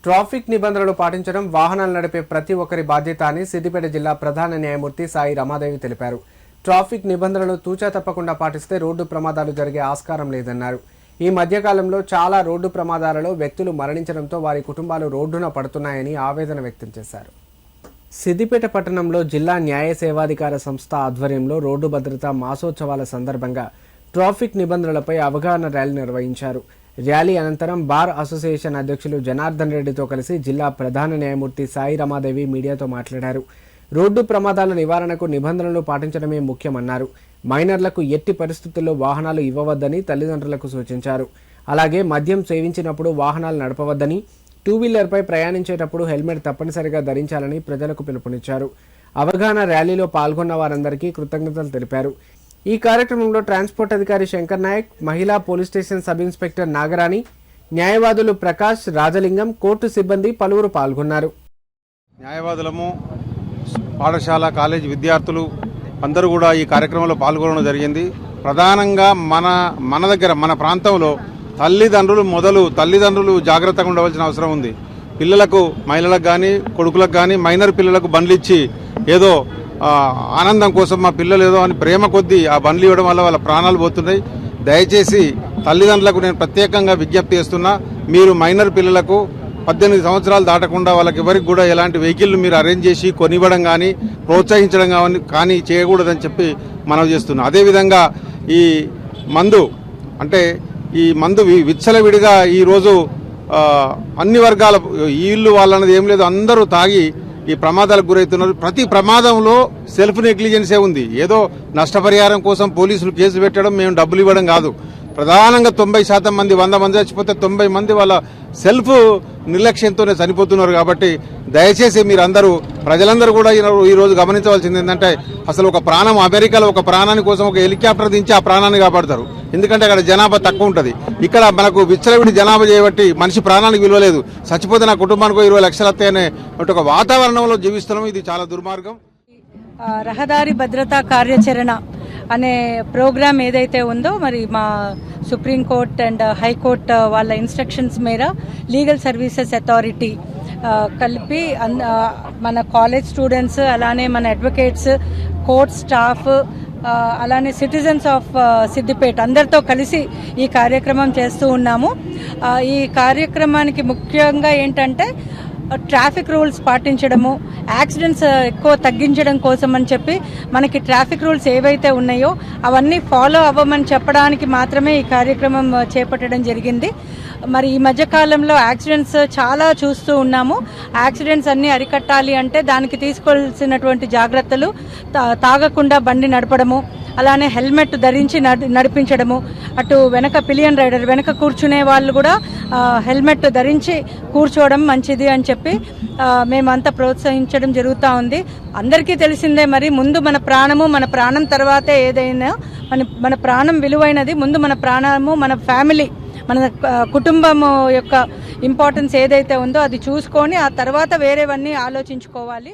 Traffic నిబంధనలు పాటించడం వాహనాలు నడిపే ప్రతి ఒక్కరి బాధ్యత అని సిద్దిపేట జిల్లా ప్రధాన న్యాయమూర్తి సాయి రమాదేవి తెలిపారు. ట్రాఫిక్ నిబంధనలు తూచా తప్పకుండా పాటిస్తే రోడ్డు ప్రమాదాలు జరిగే ఆస్కారం లేదన్నారు. ఈ మధ్యకాలంలో చాలా రోడ్డు ప్రమాదాలలో వ్యక్తులు మరణించడంతో వారి కుటుంబాలు రోడ్డున పడుతున్నాయని ఆవేదన వ్యక్తం చేశారు. సిద్దిపేట పట్టణంలో జిల్లా న్యాయ సేవాధికార సంస్థ ఆధ్వర్యంలో రోడ్డు భద్రతా మాసోత్సవాల సందర్భంగా ట్రాఫిక్ నిబంధనలపై అవగాహన ర్యాలీ నిర్వహించారు. ర్యాలీ అనంతరం బార్ అసోసియేషన్ అధ్యక్షులు జనార్దన్ రెడ్డితో కలిసి జిల్లా ప్రధాన న్యాయమూర్తి సాయి రమాదేవి మీడియాతో మాట్లాడారు. రోడ్డు ప్రమాదాల నివారణకు నిబంధనలు పాటించడమే ముఖ్యమన్నారు. మైనర్లకు ఎట్టి పరిస్థితుల్లో వాహనాలు ఇవ్వవద్దని తల్లిదండ్రులకు సూచించారు. అలాగే మద్యం సేవించినప్పుడు వాహనాలు నడపవద్దని, టూ వీలర్పై ప్రయాణించేటప్పుడు హెల్మెట్ తప్పనిసరిగా ధరించాలని ప్రజలకు పిలుపునిచ్చారు. అవగాహన ర్యాలీలో పాల్గొన్న వారందరికీ కృతజ్ఞతలు తెలిపారు. ఈ కార్యక్రమంలో ట్రాన్స్పోర్ట్ అధికారి శంకర్ నాయక్, మహిళా police station sub inspector Nagarani, న్యాయవాదులు ప్రకాష్, రాజలింగం, కోర్టు సిబ్బంది పలువురు పాల్గొన్నారు. న్యాయవాదులము, పాఠశాల కాలేజీ విద్యార్థులు అందరూ కూడా ఈ కార్యక్రమంలో పాల్గొనడం జరిగింది. ప్రధానంగా మన దగ్గర మన ప్రాంతంలో తల్లిదండ్రులు జాగ్రత్తగా ఉండవలసిన అవసరం ఉంది. పిల్లలకు, మహిళలకు కానీ కొడుకులకు కానీ మైనర్ పిల్లలకు బండ్లు ఇచ్చి ఏదో ఆనందం కోసం మా పిల్లలు ఏదో అని ప్రేమ కొద్దీ ఆ బండ్లు ఇవ్వడం వల్ల వాళ్ళ ప్రాణాలు పోతున్నాయి. దయచేసి తల్లిదండ్రులకు నేను ప్రత్యేకంగా విజ్ఞప్తి చేస్తున్నా, మీరు మైనర్ పిల్లలకు 18 సంవత్సరాలు దాటకుండా వాళ్ళకి ఎవరికి కూడా ఎలాంటి వెహికల్ మీరు అరేంజ్ చేసి కొనివ్వడం కానీ ప్రోత్సహించడం కానీ చేయకూడదని చెప్పి మనవి చేస్తున్నాం. అదేవిధంగా ఈ మందు విచ్చలవిడిగా ఈరోజు అన్ని వర్గాల వీళ్ళు వాళ్ళన్నది ఏం లేదు, అందరూ తాగి ఈ ప్రమాదాలకు గురవుతున్నారు. ప్రతి ప్రమాదంలో సెల్ఫ్ నెగ్లిజెన్సే ఉంది. ఏదో నష్టపరిహారం కోసం పోలీసులు కేసు పెట్టడం, మేము డబ్బులు ఇవ్వడం కాదు. ప్రధానంగా 90% మంది, 100 మంది చచ్చిపోతే 90 మంది వాళ్ళ సెల్ఫ్ నిర్లక్ష్యంతోనే చనిపోతున్నారు. కాబట్టి దయచేసి మీరందరూ, ప్రజలందరూ కూడా ఈరోజు గమనించవలసింది ఏంటంటే, అసలు ఒక ప్రాణం, అమెరికాలో ఒక ప్రాణాని కోసం ఒక హెలికాప్టర్ దించి ఆ ప్రాణాన్ని కాపాడతారు. ఎందుకంటే అక్కడ జనాభా తక్కువ ఉంటుంది. ఇక్కడ మనకు విచ్చలవిడి జనాభా చేయబట్టి మనిషి ప్రాణానికి విలువలేదు. చచ్చిపోతే నా కుటుంబానికి 20 లక్షలు వస్తాయనే ఒక వాతావరణంలో జీవిస్తున్నాం. ఇది చాలా దుర్మార్గం. రహదారి భద్రతా కార్యాచరణ అనే ప్రోగ్రామ్ ఏదైతే ఉందో, మరి మా సుప్రీంకోర్టు అండ్ హైకోర్టు వాళ్ళ ఇన్స్ట్రక్షన్స్ మేర లీగల్ సర్వీసెస్ అథారిటీ కలిపి మన కాలేజ్ స్టూడెంట్స్, అలానే మన అడ్వకేట్స్, కోర్ట్ స్టాఫ్, అలానే సిటిజన్స్ ఆఫ్ సిద్దిపేట అందరితో కలిసి ఈ కార్యక్రమం చేస్తూ ఉన్నాము. ఈ కార్యక్రమానికి ముఖ్యంగా ఏంటంటే ట్రాఫిక్ రూల్స్ పాటించడము, యాక్సిడెంట్స్ ఎక్కువ తగ్గించడం కోసం అని చెప్పి మనకి ట్రాఫిక్ రూల్స్ ఏవైతే ఉన్నాయో అవన్నీ ఫాలో అవ్వమని చెప్పడానికి మాత్రమే ఈ కార్యక్రమం చేపట్టడం జరిగింది. మరి ఈ మధ్యకాలంలో యాక్సిడెంట్స్ చాలా చూస్తూ ఉన్నాము. యాక్సిడెంట్స్ అన్నీ అరికట్టాలి అంటే దానికి తీసుకోవాల్సినటువంటి జాగ్రత్తలు, తాగకుండా బండి నడపడము, అలానే హెల్మెట్ ధరించి నడిపించడము, అటు వెనక పిలియన్ రైడర్ వెనక కూర్చునే వాళ్ళు కూడా హెల్మెట్ ధరించి కూర్చోవడం మంచిది అని చెప్పి మేమంతా ప్రోత్సహించడం జరుగుతూ ఉంది. అందరికీ తెలిసిందే, మరి ముందు మన ప్రాణం తర్వాతే ఏదైనా మన ప్రాణం విలువైనది. ముందు మన ప్రాణము, మన ఫ్యామిలీ, మన కుటుంబం యొక్క ఇంపార్టెన్స్ ఏదైతే ఉందో అది చూసుకొని ఆ తర్వాత వేరేవన్నీ ఆలోచించుకోవాలి.